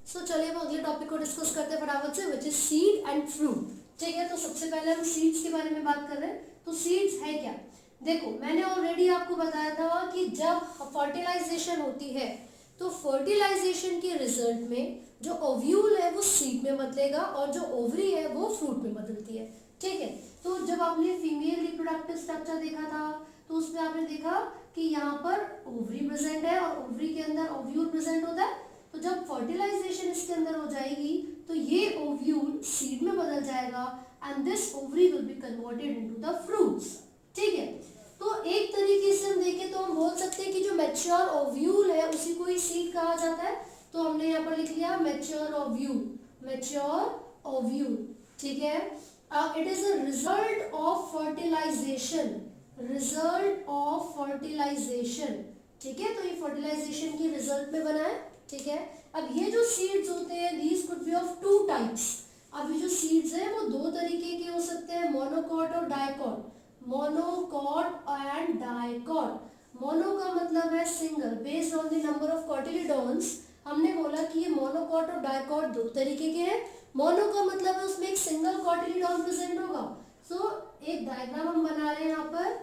सो चलिए हम अगले टॉपिक को डिस्कस करते हैं फटाफट से, which is seed and fruit. ठीक है, तो सबसे पहले हम सीड्स के बारे में बात कर रहे हैं। तो सीड्स है क्या? देखो, मैंने ऑलरेडी आपको बताया था कि जब फर्टिलाइजेशन होती है तो फर्टिलाइजेशन के रिजल्ट में जो ओव्यूल है वो सीड में बदलेगा और जो ओवरी है वो फ्रूट में बदलती है। ठीक है, तो जब आपने फीमेल रिप्रोडक्टिव स्ट्रक्चर देखा था तो उसमें आपने देखा कि यहाँ पर ओवरी प्रेजेंट है और ओवरी के अंदर ओव्यूल प्रेजेंट होता है। तो जब फर्टिलाइजेशन इसके अंदर हो जाएगी तो ये ओव्यूल सीड में बदल जाएगा and this ovary will be converted into the fruits. ठीक है, तो एक तरीके से हम देखें तो हम बोल सकते हैं कि जो मैच्योर ओव्यूल है उसी को ही सीड कहा जाता है। तो हमने यहाँ पर लिख लिया मैच्योर ओव्यूल, मैच्योर ओव्यूल। ठीक है, it is a result of fertilization, result of fertilization. ठीक है, तो ये फर्टिलाइजेशन की रिजल्ट में बना है। ठीक है, अब ये जो सीड्स होते हैं these could be of two types. अब ये जो सीड्स हैं वो दो तरीके के हो सकते हैं, मोनोकॉट और dicot. Monocot and dicot. Mono का मतलब है single, based on the number of cotyledons. हमने बोला कि ये मोनोकॉट और डाइकॉट दो तरीके के हैं। मोनो का मतलब है उसमें एक सिंगल कॉटिलिडॉन प्रेजेंट होगा। सो एक डायग्राम हम बना रहे हैं यहाँ पर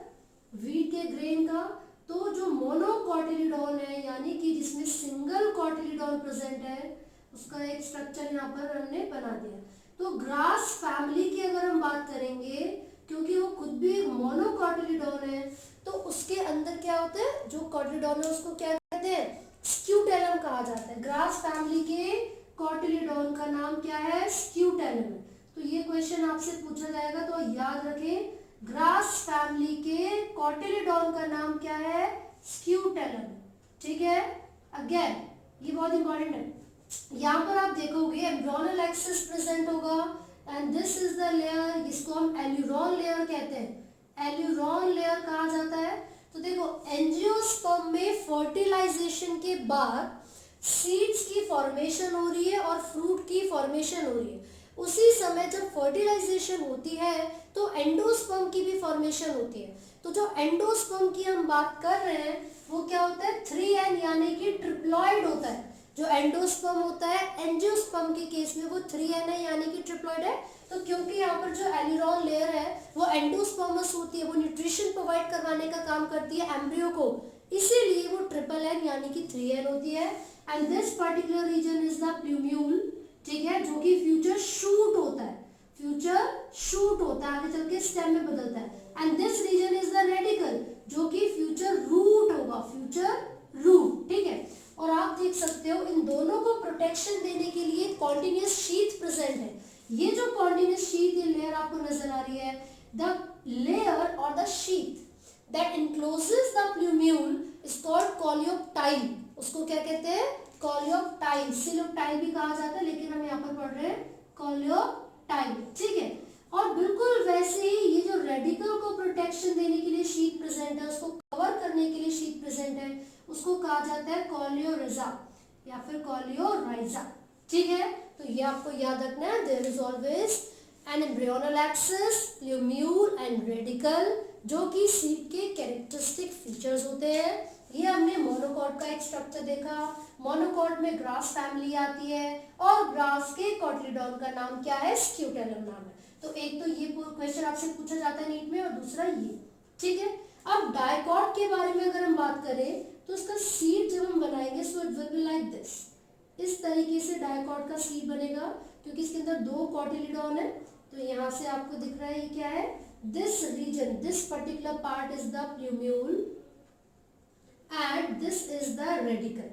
वीट के ग्रेन का। तो जो मोनोकॉटिलिडॉन है यानी कि जिसमें सिंगल कॉटिलिडॉन प्रेजेंट है उसका एक स्ट्रक्चर यहाँ पर हमने बना दिया। तो ग्रास फैमिली की अगर हम बात करेंगे, क्योंकि वो खुद भी एक मोनोकॉटिलिडॉन है, तो उसके अंदर क्या होता है, जो कॉटिलिडॉन है उसको क्या कहते हैं, स्क्यूटेलम कहा जाता है। ग्रास फैमिली के कॉटिलिडॉन का नाम क्या है, स्क्यूटेलम। तो ये क्वेश्चन आपसे पूछा जाएगा तो याद रखें, ग्रास फैमिली के कॉटिलिडॉन का नाम क्या है, स्क्यूटेलम। ठीक है, अगेन ये बहुत इंपॉर्टेंट है। यहाँ पर आप देखोगे एम्ब्रियोनल एक्सिस प्रेजेंट होगा and this is the layer, जिसको हम एल्यूरॉन लेयर कहते हैं। एल्यूरॉन लेयर कहा जाता है। तो देखो, एंजियोस्पर्म में फर्टिलाइजेशन के बाद सीड्स की फॉर्मेशन हो रही है और फ्रूट की फॉर्मेशन हो रही है। उसी समय जब फर्टिलाइजेशन होती है तो एंडोस्पर्म की भी फॉर्मेशन होती है। तो जो एंडोस्पर्म की हम बात कर रहे हैं वो क्या होता है, 3N यानी कि ट्रिप्लॉइड होता है। जो एंडोस्पर्म होता है एंजियोस्पर्म के केस में वो 3N है यानी कि ट्रिप्लॉइड है। तो क्योंकि यहाँ पर जो एल्यूरॉन लेयर है वो एंडोस्पर्मस होती है, वो न्यूट्रिशन प्रोवाइड करवाने का काम करती है एम्ब्रियो को, इसीलिए वो ट्रिपल N यानी कि 3N होती है। And this particular region is the plumule. ठीक है, जो कि फ्यूचर शूट होता है, फ्यूचर शूट होता है, आगे चल के स्टेम में बदलता है। And this region is the radicle, जो कि फ्यूचर रूट होगा, फ्यूचर रूट। ठीक है, और आप देख सकते हो इन दोनों को प्रोटेक्शन देने के लिए कॉन्टिन्यूस शीथ प्रेजेंट है। ये जो कॉन्टिन्यूस शीथ, ये लेयर आपको नजर आ रही है, द लेयर और the sheath that encloses the plumule is called coleoptile. उसको क्या कहते हैं, कॉलियोप्टाइल। सिलोप्टाइल भी कहा जाता है लेकिन हम यहाँ पर पढ़ रहे हैं कॉलियोप्टाइल। ठीक है, और बिल्कुल वैसे ही ये जो रेडिकल को प्रोटेक्शन देने के लिए शीट प्रेजेंट है, उसको कवर करने के लिए शीट प्रेजेंट है, उसको कहा जाता है कॉलियोरिजा या फिर कॉलियोराइजा। ठीक है, तो ये आपको याद रखना है, there is always an embryonal axis, plumule and radicle, जो कि सीड के कैरेक्टरिस्टिक फीचर्स होते हैं। ये हमने मोनोकॉट का एक स्ट्रक्चर देखा। मोनोकॉट में ग्रास फैमिली आती है और ग्रास के कॉटिलिडॉन का नाम क्या है, स्क्यूटेलम नाम है। तो एक तो ये क्वेश्चन आपसे पूछा जाता है नीट में और दूसरा ये। ठीक है, अब डाइकॉट के बारे में अगर हम बात करें तो उसका सीड जब हम बनाएंगे so it will be like this. इस तरीके से डाइकॉट का सीड बनेगा क्योंकि इसके अंदर दो कॉटिलिडॉन है। तो यहाँ से आपको दिख रहा है ये क्या है, this region, this particular part is the plumule and this is the radicle,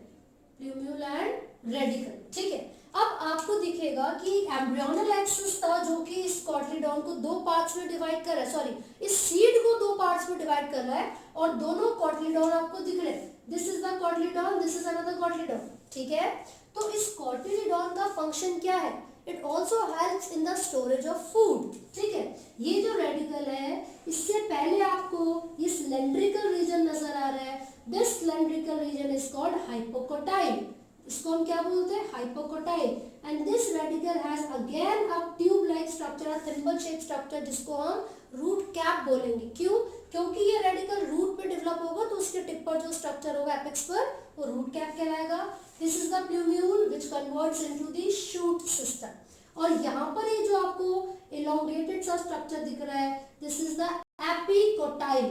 plumule and radicle. ठीक है, अब आपको दिखेगा कि एम्ब्रियोनल एक्सिस था जो कि इस कॉटिलिडॉन को दो पार्ट्स में डिवाइड कर रहा है, सॉरी इस सीड को दो पार्ट्स में डिवाइड कर रहा है और दोनों कॉटिलिडॉन आपको दिख रहे हैं। This is the cotyledon, this is another cotyledon. ठीक है, तो इस कॉटिलिडॉन का फंक्शन क्या है, it also helps in the storage of food. ठीक है, ये जो रेडिकल है इससे पहले आपको ये सिलेंड्रिकल रीजन नजर आ रहा है, this cylindrical region is called hypocotyl. इसको हम क्या बोलते हैं, hypocotyl. And this radicle has again a tube like structure, thimble shape structure, जिसको हम रूट कैप बोलेंगे। क्यों, क्योंकि ये रेडिकल रूट पे डेवलप होगा तो उसके टिप पर जो स्ट्रक्चर होगा एपेक्स पर वो रूट कैप कहलाएगा। This is the plumule which converts into the shoot system. और यहाँ पर ये जो आपको elongated सा स्ट्रक्चर दिख रहा है, this is the epicotyl,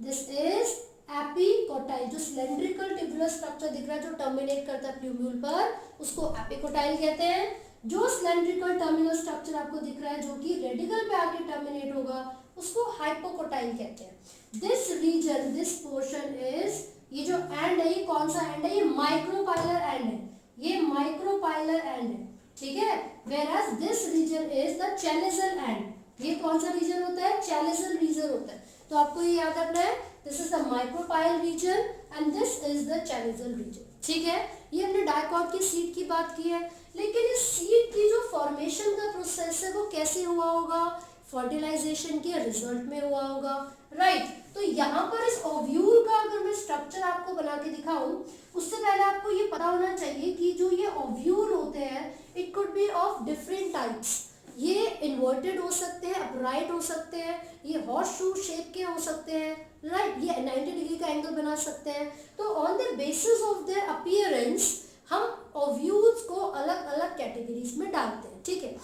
this is epicotyl. जो सिलेंड्रिकल ट्यूबुलर स्ट्रक्चर दिख रहा है जो टर्मिनेट करता है प्लूम्यूल पर, उसको एपिकोटाइल कहते हैं। जो सिलेंड्रिकल टर्मिनल स्ट्रक्चर आपको दिख रहा है जो कि रेडिकल पे आके टर्मिनेट होगा, उसको हाइपोकोटाइल कहते हैं। This region, this portion is, ये जो एंड है ये कौन सा एंड है, ये माइक्रोपाइलर एंड है, ये माइक्रोपाइलर एंड है, ठीक है। Whereas this region is the chalazal end, ये कौन सा रीजन होता है, चैलेजल रीजन होता है। तो आपको ये याद रखना है, this is the micropyle region and this is the chalazal region, ठीक है। ये हमने डाइकॉट की सीड की बात की है, लेकिन इस सीड की जो फॉर्मेशन का प्रोसेस है वो कैसे हुआ होगा, फर्टिलाइजेशन के रिजल्ट में हुआ होगा, राइट। तो यहाँ पर इस ओव्यूल का अगर मैं स्ट्रक्चर आपको बना के दिखाऊं, उससे पहले आपको ये पता होना चाहिए कि जो ये ओव्यूल होते हैं, it could be of different types. ये इन्वर्टेड हो सकते हैं, अपराइट हो सकते हैं, ये हॉर्स शू शेप के हो सकते हैं, राइट, ये 90 डिग्री का एंगल बना सकते हैं। तो on the basis of their appearance हम ओव्यूल्स को अलग अलग कैटेगरीज में डालते हैं, ठीक है।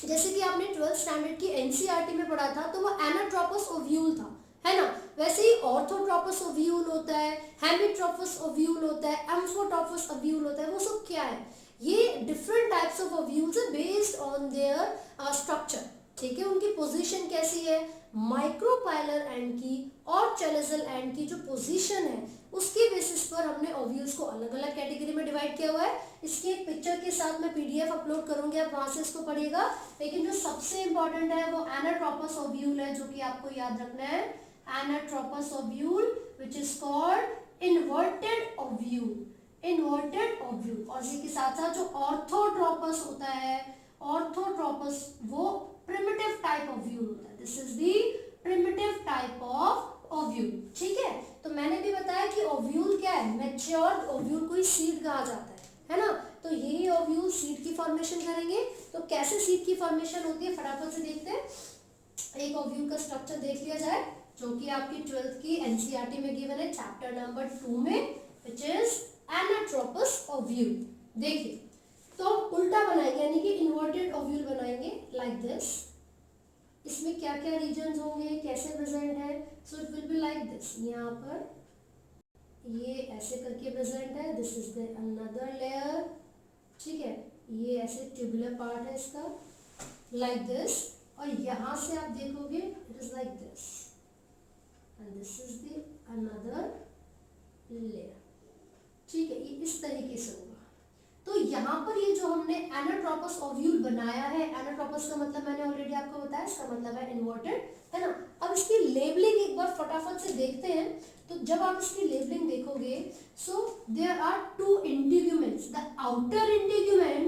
जैसे कि आपने 12th स्टैंडर्ड की एनसीईआरटी में पढ़ा था, तो वो एनाट्रोपस ओव्यूल था, है ना। वैसे ही ऑर्थोट्रोपस ओव्यूल होता है, हेमिट्रोपस ओव्यूल होता है, एम्फोट्रोपस ओव्यूल होता है। वो सब क्या है, ये डिफरेंट टाइप्स ऑफ ओव्यूल्स है बेस्ड ऑन देयर स्ट्रक्चर, ठीक है। उनकी पोजीशन कैसी है, माइक्रोपाइलर एंड की और चैलेजल एंड की जो पोजीशन है उसके बेसिस पर हमने ओव्यूल्स को अलग अलग कैटेगरी में डिवाइड किया हुआ है। इसकी एक पिक्चर के साथ मैं पीडीएफ अपलोड करूंगी, आप वहां से इसको पढ़िएगा। लेकिन जो सबसे इंपॉर्टेंट है वो एनाट्रोपस ओव्यूल है, जो कि आपको याद रखना है, anatropous ovule which is called inverted ovule, inverted ovule. और इसी के साथ साथ जो ऑर्थोट्रोपस होता है, ऑर्थोट्रोपस वो प्रिमिटिव टाइप ओव्यूल होता है, this is the primitive type of ovule, ठीक है। तो मैंने भी बताया कि ओव्यूल क्या है, मैच्योर्ड ओव्यूल को ही सीड कहा जाता है ना। तो यही ओव्यूल सीड की फॉर्मेशन करेंगे। तो कैसे सीड की फॉर्मेशन होती है फटाफट से देखते हैं। एक ओव्यूल का स्ट्रक्चर देख लिया जाए, जो कि आपकी 12th की एनसीईआरटी में गिवन है चैप्टर नंबर 2 में, विच इज एनाट्रोपस ओव्यूल। देखिए, तो उल्टा बनाएंगे, यानी कि इन्वर्टेड ओव्यूल बनाएंगे लाइक दिस। इसमें क्या क्या रीजन्स होंगे, कैसे प्रेजेंट है, so it will be like this. यहाँ पर ये ऐसे करके प्रेजेंट है, this is the another layer, ठीक है। ये ऐसे ट्यूबुलर पार्ट है इसका, लाइक दिस। और यहाँ से आप देखोगे it is like this and this is the another layer, ठीक है। ये इस तरीके से होगा। तो यहाँ पर ये जो हमने एनाट्रोपस ओव्यूल बनाया है, एनाट्रोपस का मतलब मैंने ऑलरेडी आपको बताया, इसका मतलब है इन्वर्टेड, है ना। अब इसकी लेबलिंग एक बार फटाफट से देखते हैं। तो जब आप इसकी लेबलिंग देखोगे, so there are two integuments, the outer integument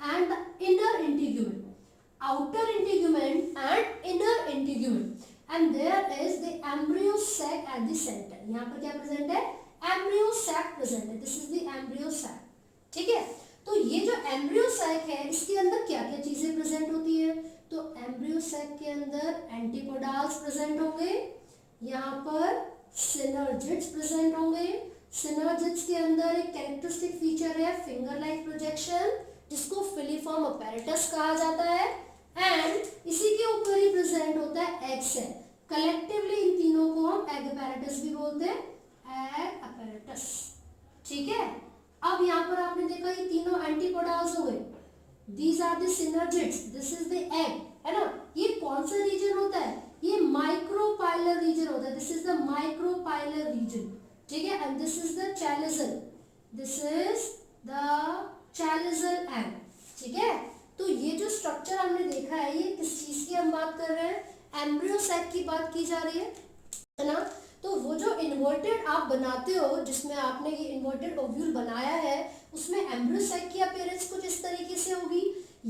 and the inner integument, outer integument and inner integument, and there is the embryo sac at the centre. यहाँ पर क्या प्रेजेंट है, एम्ब्रियो सैक प्रेजेंट है, this is the embryo sac, ठीक है। तो ये जो एम्ब्रियो सैक है, इसके अंदर क्या क्या चीजें प्रेजेंट होती है, तो एम्ब्रियो सैक के अंदर एंटीपोडाल्स प्रेजेंट होंगे, यहाँ पर सिनर्जिड्स प्रेजेंट होंगे। सिनर्जिड्स के अंदर एक कैरेक्टरिस्टिक फीचर है फिंगर लाइक प्रोजेक्शन, जिसको फिलीफॉर्म अपैरेटस कहा जाता है, एंड इसी के ऊपर ही प्रेजेंट होता है एग सेल। कलेक्टिवली इन तीनों को हम एग अपैरेटस भी बोलते हैं, एग अपैरेटस, ठीक है। अब यहाँ पर आपने देखा ये तीनों एंटीपोडाल्स हो गए, these are the synergids, this is the egg, है ना। ये कौन सा रीजन होता है, ये माइक्रोपाइलर रीजन होता है, this is the micropylar reason, ठीक है। And this is the chalazal, this is the chalazal egg, ठीक है। तो ये जो स्ट्रक्चर हमने देखा है, ये किस चीज की हम बात कर रहे हैं, एम्ब्रियो सैक की बात की जा रही है ना। तो वो जो इन्वर्टेड आप बनाते हो, जिसमें आपने ये इन्वर्टेड ओव्यूल बनाया है, उसमें एम्ब्रियो सैक की अपीयरेंस कुछ इस तरीके से होगी।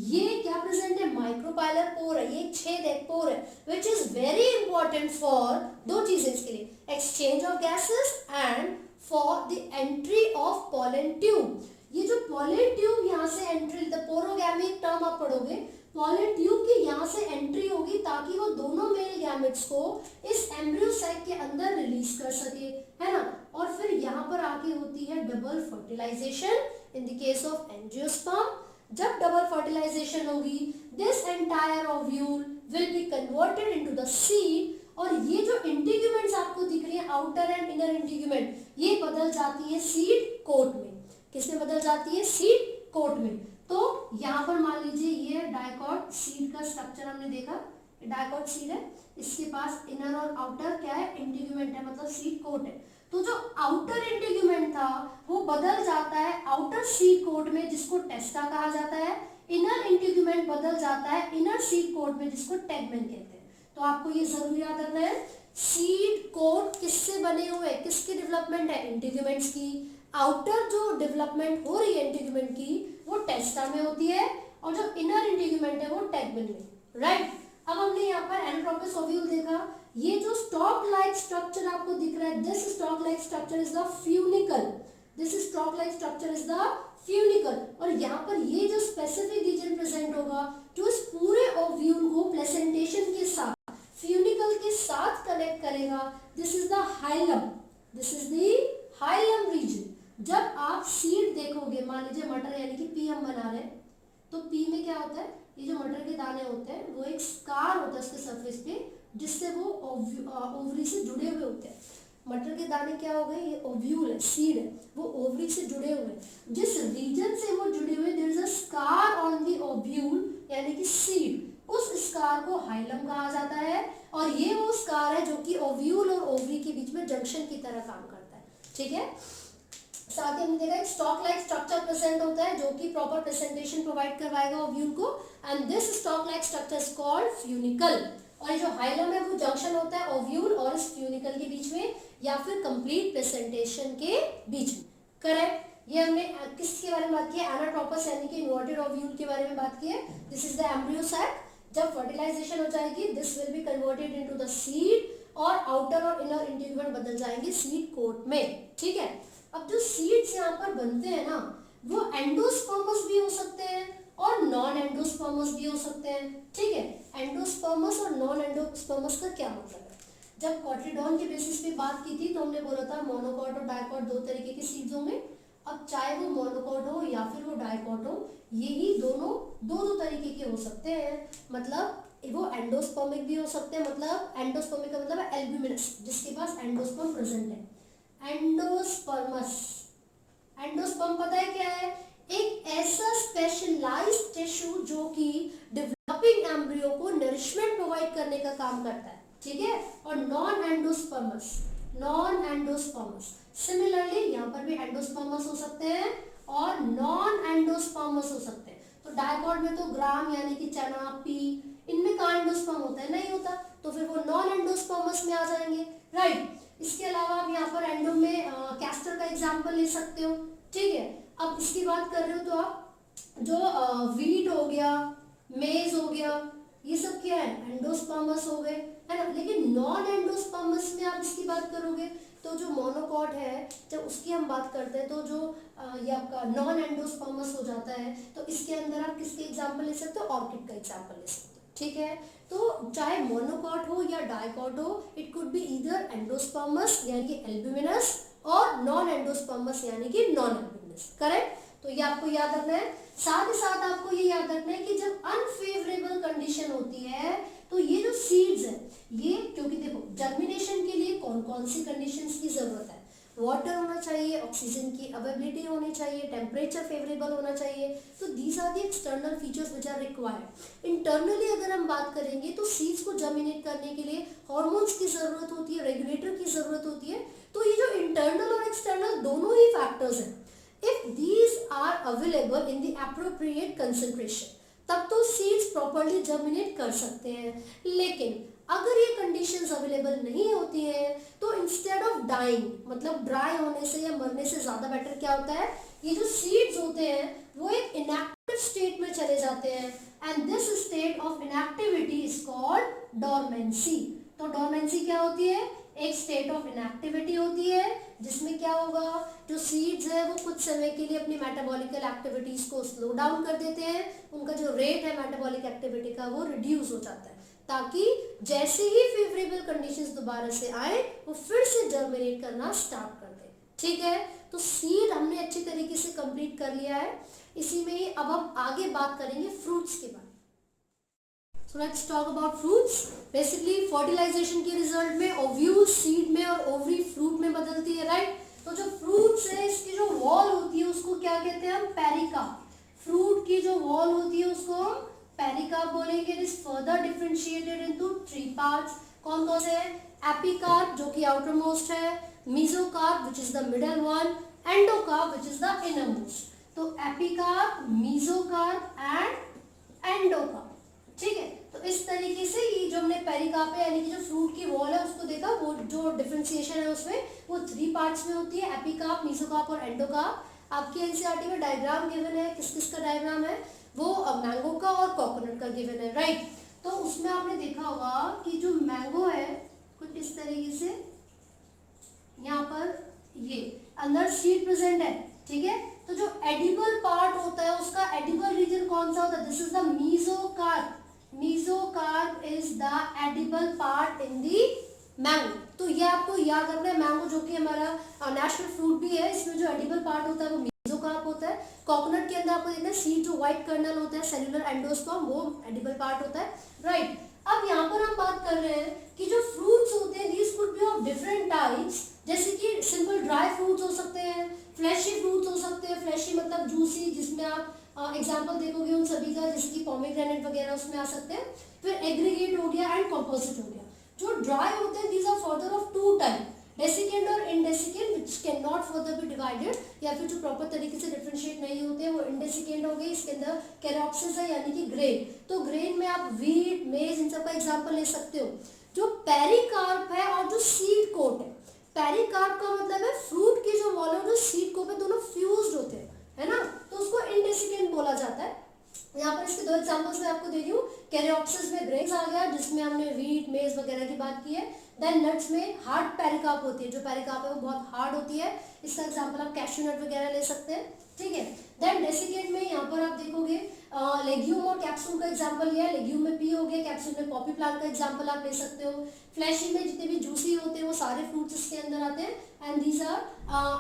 ये क्या प्रेजेंट है, माइक्रोपाइलर पोर है, ये छेद है, पोर है, which is very important for दो चीजें इसके लिए, exchange of gases and for the entry of pollen tube. ये जो पॉलन ट्यूब यहाँ से एंट्री, द पोरोगैमी टर्म आप पढ़ोगे, पॉलन ट्यूब की यहाँ से एंट्री होगी ताकि वो दोनों मेल गैमेट्स को इस एम्ब्रियो सैक के अंदर रिलीज कर सके, है ना। और फिर यहाँ पर आके होती है double fertilization in the case of angiosperm जब डबल फर्टिलाइजेशन होगी this entire ovule will be converted into the seed और ये जो इंटीग्यूमेंट्स आपको दिख रही है आउटर एंड इनर इंटीग्यूमेंट ये बदल जाती है सीड कोट में। किसमें बदल जाती है? सीड कोट में। तो यहाँ पर मान लीजिए ये डाइकॉट सीड का स्ट्रक्चर हमने देखा, डाइकॉट सीड है, इसके पास इनर और आउटर क्या है? इंटीग्यूमेंट है, मतलब सीड कोट है। तो जो आउटर इंटीग्यूमेंट था वो बदल जाता है आउटर सीड कोट में जिसको टेस्टा कहा जाता है, इनर इंटीग्यूमेंट बदल जाता है इनर सीड कोट में जिसको टेगमेन कहते हैं। तो आपको ये जरूर याद रखना है सीड कोट किससे बने हुए, किसकी डेवलपमेंट है? इंटीग्यूमेंट्स की। आउटर जो डेवलपमेंट हो रही है इंटीग्यूमेंट की वो टेस्टा में होती है और जो इनर इंटीग्यूमेंट है वो टेगमेन में, राइट। अब हमने यहाँ पर एनाट्रोपस ओव्यूल देखा, ये जो स्टॉक लाइक स्ट्रक्चर आपको दिख रहा है this stock like structure is the funicle, this stock like structure is the funicle. और यहाँ पर ये जो स्पेसिफिक रीजन प्रेजेंट होगा जो इस पूरे ओव्यूल को प्लेसेंटेशन के साथ फ्यूनिकल के साथ कनेक्ट करेगा this is the hilum, this is the hilum region. जब आप सीड देखोगे, मान लीजिए मटर यानी कि पी हम बना रहे हैं, तो पी में क्या होता है? ये जो मटर के दाने होते हैं वो एक स्कार होता है उसके सरफेस पे जिससे वो ओवरी से जुड़े हुए होते हैं। मटर के दाने क्या हो गए? ये ओव्यूल है, सीड है, वो ओवरी से जुड़े हुए हैं। जिस रीजन से वो जुड़े हुए there is a scar on the ovule यानी कि सीड, उस स्कार को हाइलम कहा जाता है और ये वो स्कार है जो कि ओव्यूल और ओवरी के बीच में जंक्शन की तरह काम करता है, ठीक है। साथ ही हमने देखा एक स्टॉक लाइक स्ट्रक्चर प्रेजेंट होता है जो कि प्रॉपर प्रेजेंटेशन प्रोवाइड करवाएगा ओव्यूल को and this stock like structure is called funicle. और ये जो हाइलम है वो जंक्शन होता है ओव्यूल और इस फ्यूनिकल के बीच में या फिर कंप्लीट प्रेजेंटेशन के बीच में, करेक्ट। ये हमने किसके बारे में बात की है? एनाट्रोपस यानी कि इन्वर्टेड ओव्यूल के बारे में बात की है। This is the embryo sac, जब फर्टिलाइजेशन हो जाएगी this will be converted into the seed और आउटर और इनर इंटीग्यूमेंट बदल जाएंगे सीड कोट में, ठीक है। अब जो सीड्स यहाँ पर बनते हैं ना वो एंडोस्पर्मस भी हो सकते हैं और नॉन एंडोस्पर्मस भी हो सकते हैं, ठीक है। एंडोस्पर्मस और नॉन एंडोस्पर्मस का क्या मतलब है? जब कॉटिडॉन के बेसिस पे बात की थी तो हमने बोला था मोनोकॉट और डाइकॉट दो तरीके के सीड्स होंगे। अब चाहे वो मोनोकॉट हो या फिर वो डाइकॉट हो, यही दोनों दो तरीके के हो सकते हैं। मतलब वो एंडोस्पर्मिक भी हो सकते हैं, मतलब एंडोस्पर्मिक का मतलब है एल्ब्यूमिनस जिसके पास एंडोस्पर्म प्रेजेंट है। एंडोस्पर्मस, एंडोस्पर्म पता है क्या है? एक ऐसा स्पेशलाइज्ड टिश्यू जो कि डेवलपिंग एम्ब्रियो को नरिशमेंट प्रोवाइड करने का काम करता है, ठीक है। और non endosperms, non endosperms similarly यहाँ पर भी एंडोस्पर्मस हो सकते हैं और नॉन एंडोस्पर्मस हो सकते हैं। तो डाइकॉट में तो ग्राम यानी कि चना, पी, इनमें कहाँ एंडोस्पर्म होता है? नहीं होता, तो फिर वो नॉन एंडोस्पर्मस में आ जाएंगे, राइट। इसके अलावा आप यहाँ पर एंडो में कैस्टर का एग्जाम्पल ले सकते हो, ठीक है। अब इसकी बात कर रहे हो तो आप जो वीट हो गया, मेज हो गया, ये सब क्या है? एंडोस्पर्मस हो गए, है ना। लेकिन नॉन एंडोस्पर्मस में आप इसकी बात करोगे तो जो मोनोकॉट है जब उसकी हम बात करते हैं तो जो ये आपका नॉन एंडोस्पर्मस हो जाता है। तो इसके अंदर आप किसके एग्जाम्पल ले सकते हो? ऑर्किड का एग्जाम्पल ले सकते हो, ठीक है। तो चाहे मोनोकॉट हो या डाइकॉट हो, it could be either endosperms यानी कि एल्ब्यूमिनस और नॉन एंडोस्पर्मस यानी कि नॉन एल्ब्यूमिनस, करेक्ट। तो ये आपको याद रखना है। साथ ही साथ आपको ये याद रखना है कि जब अनफेवरेबल कंडीशन होती है तो ये जो सीड्स है ये, क्योंकि देखो जर्मिनेशन के लिए कौन कौन सी कंडीशंस की जरूरत है? वाटर होना चाहिए, ऑक्सीजन की अवेलेबिलिटी होनी चाहिए, टेम्परेचर फेवरेबल होना चाहिए। तो these are the external features which are required. Internally अगर हम बात करेंगे तो सीड्स को जर्मिनेट करने के लिए हार्मोन्स की जरूरत होती है, रेगुलेटर की जरूरत होती है। तो ये जो इंटरनल और एक्सटर्नल दोनों ही फैक्टर्स हैं, if these are available in the appropriate concentration तब तो सीड्स प्रॉपर्ली जर्मिनेट कर सकते हैं। लेकिन अगर ये कंडीशंस अवेलेबल नहीं होती हैं तो इंस्टेड ऑफ डाइंग, मतलब ड्राई होने से या मरने से ज्यादा बेटर क्या होता है? ये जो सीड्स होते हैं वो एक इनएक्टिव स्टेट में चले जाते हैं and this state of inactivity is called dormancy. तो डोरमेंसी क्या होती है? एक स्टेट ऑफ इनएक्टिविटी होती है जिसमें क्या होगा, जो सीड्स है वो कुछ समय के लिए अपनी मेटाबॉलिकल एक्टिविटीज को स्लो डाउन कर देते हैं, उनका जो रेट है मेटाबॉलिक एक्टिविटी का वो रिड्यूस हो जाता है, ताकि जैसे ही फेवरेबल कंडीशंस दोबारा से आए वो फिर से जर्मिनेट करना स्टार्ट कर दे, ठीक है। तो सीड हमने अच्छी तरीके से कंप्लीट कर लिया है। इसी में ही अब हम आगे बात करेंगे फ्रूट्स के बारे में। So let's talk about fruits. Basically fertilization के रिजल्ट में ओव्यूल सीड में और ओवरी फ्रूट में बदलती है, राइट। तो जो फ्रूट्स है इसकी जो वॉल होती है उसको क्या कहते हैं हम, पेरिकार्प। फ्रूट की जो वॉल होती है उसको हम पेरिकार्प बोलेंगे। It is further differentiated into 3 parts. कौन कौन से हैं, एपिकार्प जो कि आउटर मोस्ट है, mesocarp which is the middle one, endocarp which is the inner most. तो एपिकार्प, मेसोकार्प एंड एंडोकार्प, ठीक है। तो इस तरीके से ये जो हमने पेरिकार्प है यानी कि जो फ्रूट की वॉल है उसको देखा, वो जो डिफरेंशिएशन है उसमें वो 3 पार्ट्स में होती है, एपिकार्प, मेसोकार्प और एंडोकार्प। आपकी एनसीईआरटी में डायग्राम गिवन है, किस किस का डायग्राम है, वो मैंगो का और कोकोनट का गिवन है, राइट। तो उसमें आपने देखा होगा कि जो मैंगो है कुछ इस तरीके से, यहाँ पर ये अंदर सीड प्रेजेंट है, ठीक है। तो जो एडिबल पार्ट होता है उसका एडिबल रीजन कौन सा होता है, this is the mesocarp. Mesocarp is the edible part in the mango. तो ये आपको याद रखना है, मैंगो जो कि हमारा नेशनल फ्रूट भी है, इसमें जो एडिबल पार्ट होता है वो मेसोकार्प होता है। कोकोनट के अंदर आपको देखना है सीड जो व्हाइट कर्नल होता है, सेल्युलर एंडोस्पर्म, वो एडिबल पार्ट होता है, राइट। अब यहाँ पर हम बात कर रहे हैं कि जो फ्रूट्स होते हैं these could be of different types, जैसे कि सिंपल ड्राई फ्रूट्स हो सकते हैं, फ्लैशी फ्रूट्स हो सकते हैं, फ्लैशी मतलब जूसी, जिसमें आप एग्जांपल देखोगे उन सभी का, जैसे कि पोमेग्रेनेट वगैरह उसमें आ सकते हैं। फिर एग्रीगेट हो गया एंड कंपोजिट हो गया। जो ड्राई होते हैं these are further of 2 type, desiccant और indesiccant, which can not further be divided, या फिर जो प्रॉपर तरीके से डिफरेंशिएट नहीं होते हैं वो इनडेसिकेंट हो गए। इसके अंदर कैरोप्सिस है यानी कि ग्रेन, तो ग्रेन में आप व्हीट, मेज, इन सब का एग्जांपल ले सकते हो। जो पेरिकार्प है और जो सीड कोट है, पेरिकार्प का मतलब है फ्रूट की जो वॉल है जो सीड कोट है दोनों फ्यूज्ड होते हैं, है ना, तो उसको इनडेसिकेंट बोला जाता है। यहाँ पर इसके 2 एग्जांपल्स मैं आपको दे रही हूँ। कैरियोप्सिस में ग्रेप्स आ गया जिसमें हमने व्हीट, मेज वगैरह की बात की है। देन नट्स में हार्ड पेरिकार्प होती है, जो पेरिकार्प है वो बहुत हार्ड होती है, इसका एग्जांपल आप कैश्यू नट वगैरह ले सकते हैं, ठीक है। देन डेसिकेट में यहाँ पर आप देखोगे लेग्यूम और कैप्सूल का एग्जांपल लिया है, लेग्यूम में पी हो गया, कैप्सूल में पॉपी प्लांट का एग्जांपल आप ले सकते हो। फ्लैशी में जितने भी जूसी होते हैं वो सारे फ्रूट्स इसके अंदर आते हैं, and these are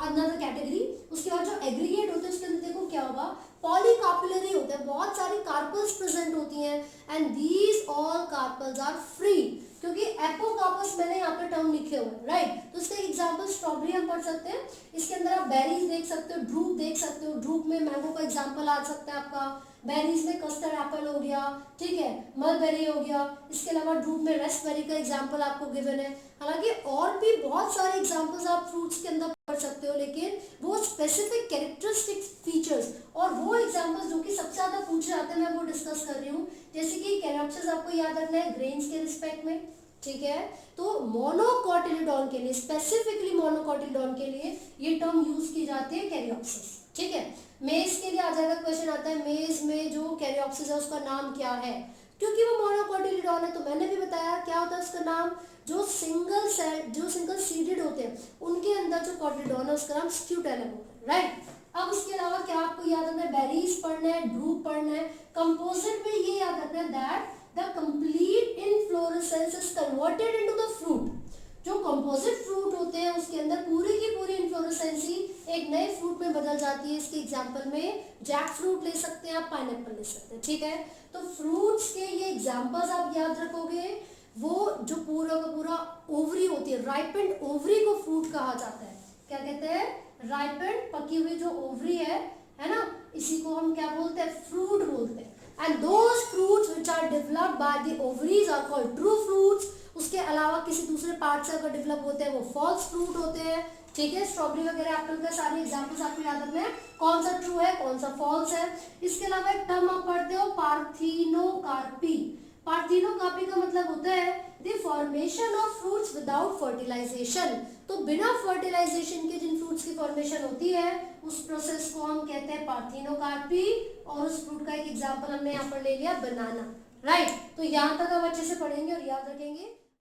another category. उसके बाद जो एग्रीगेट होते हैं उसके अंदर देखो क्या होगा, पॉलीकार्पुलरी होते हैं, बहुत सारी कार्पल्स प्रेजेंट होती हैं, and these all carpels are free, क्योंकि एपोकार्पस मैंने यहाँ पे टर्म लिखे हुए हैं, राइट। तो इसका एग्जांपल स्ट्रॉबेरी हम पढ़ सकते हैं। इसके अंदर आप बेरीज देख सकते हो, ड्रूप देख सकते हो, ड्रूप में मैंगो का एग्जांपल आ सकता है आपका, बेरीज में कस्टर्ड एप्पल हो गया, ठीक है, मलबेरी हो गया। इसके अलावा ड्रूप में रेस्पबेरी का एग्जांपल आपको गिवन है। हालांकि और भी बहुत सारे एग्जांपल्स आप फ्रूट्स के अंदर पढ़ सकते हो, लेकिन वो स्पेसिफिक कैरेक्टरिस्टिक फीचर्स और वो एग्जांपल्स जो कि सबसे ज्यादा पूछे जाते हैं मैं वो डिस्कस कर रही हूँ। जैसे कि कैरोप्सिस आपको याद रखना है ग्रेन्स के रिस्पेक्ट में, ठीक है। तो मोनोकोटिलेडोन के लिए, स्पेसिफिकली मोनोकोटिलेडोन के लिए ये टर्म यूज की जाती है कैरियोप्सिस, ठीक है। मेज के लिए आ जाएगा, क्वेश्चन आता है मेज में जो कैरियोप्सिस है उसका नाम क्या है, क्योंकि वो मोनोकोटिलेडोन है। तो मैंने भी बताया क्या होता है उसका नाम, जो सिंगल सीडेड होते हैं उनके अंदर जो कोटिलेडोन है उसका नाम स्क्यूटेलम होता है, राइट। अब उसके अलावा क्या आपको याद रखना है, बेरीज पढ़ना है, ड्रूप पढ़ना है। कंपोजिट में ये याद रखना है that the complete inflorescence is converted into the fruit। जो कंपोजिट फ्रूट होते हैं उसके अंदर पूरी की पूरी इन्फ्लोरेसेंसी एक नए फ्रूट में बदल जाती है। इसके एग्जांपल में जैक फ्रूट ले सकते हैं आप, पाइनएप्पल ले सकते हैं, ठीक है। तो फ्रूट्स के ये एग्जांपल्स आप याद रखोगे। वो जो पूरा का पूरा ओवरी होती है, राइपेंड ओवरी को फ्रूट कहा जाता है। क्या कहते हैं, राइपेंड, पकी हुई जो ओवरी है ना, इसी को हम क्या बोलते हैं, फ्रूट बोलते हैं। And those fruits which are developed by the ovaries are called true fruits। उसके अलावा किसी दूसरे पार्ट से अगर डेवलप होते हैं वो फॉल्स फ्रूट होते हैं, ठीक है। स्ट्रॉबेरी वगैरह एप्पल का सारे एग्जांपल्स आपको याद रखना है, कौन सा ट्रू है कौन सा फॉल्स है। इसके अलावा एक टर्म आप पढ़ते हो पार्थिनोकार्पी। पार्थिनोकार्पी का मतलब होता है the formation of fruits without fertilization. तो बिना फर्टिलाइजेशन के जिन फ्रूट्स की फॉर्मेशन होती है उस प्रोसेस को हम कहते हैं पार्थिनोकार्पी। और उस फ्रूट का एक एग्जांपल हमने यहाँ पर ले लिया बनाना, राइट। तो यहाँ तक आप अच्छे से पढ़ेंगे और याद रखेंगे।